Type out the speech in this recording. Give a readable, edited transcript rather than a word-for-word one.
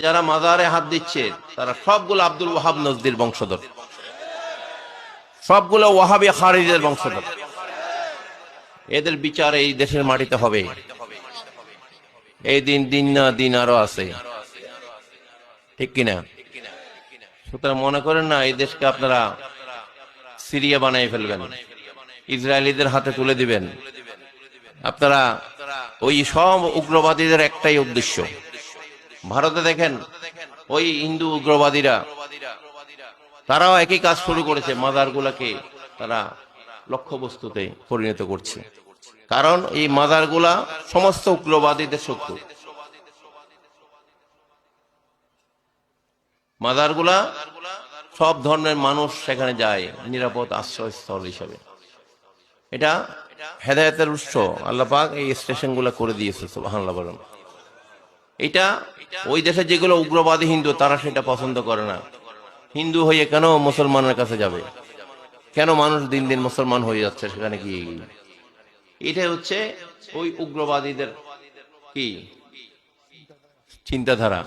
যারা মাজারে হাত দিচ্ছে তারা সবগুলো আব্দুল ওয়াহাব নজদির বংশধর, সবগুলো ওয়াহাবি খারিজের বংশধর। এদের বিচার এই দেশের মাটিতে হবে। এই দিন দিন না দিন আরো আছে, ঠিক কিনা? সুতরাং মনে করেন না এই দেশকে আপনারা সিরিয়া বানিয়ে ফেলবেন, ইসরায়েলিদের হাতে তুলে দিবেন। আপনারা ওই সব উগ্রবাদীদের একটাই উদ্দেশ্য। ভারতে দেখেন ওই হিন্দু উগ্রবাদীরা, তারাও একই কাজ শুরু করেছে, মাজারগুলাকে তারা লক্ষ্যবস্তুতে পরিণত করছে। কারণ এই মাজারগুলা সমস্ত উগ্রবাদীদের শত্রু। মাজারগুলা সব ধর্মের মানুষ সেখানে যায় নিরাপদ আশ্রয়স্থল হিসাবে। এটা হেদায়েতের উৎস। আল্লাহ পাক এই স্টেশনগুলো করে দিয়েছে, সুবহানাল্লাহ বলেন। এটা ওই দেশে যেগুলো উগ্রবাদী হিন্দু তারা সেটা পছন্দ করে না। হিন্দু হয়ে কেন মুসলমানের কাছে যাবে? কেন মানুষ দিন দিন মুসলমান হয়ে যাচ্ছে সেখানে গিয়ে? এটাই হচ্ছে ওই উগ্রবাদীদের কি চিন্তাধারা।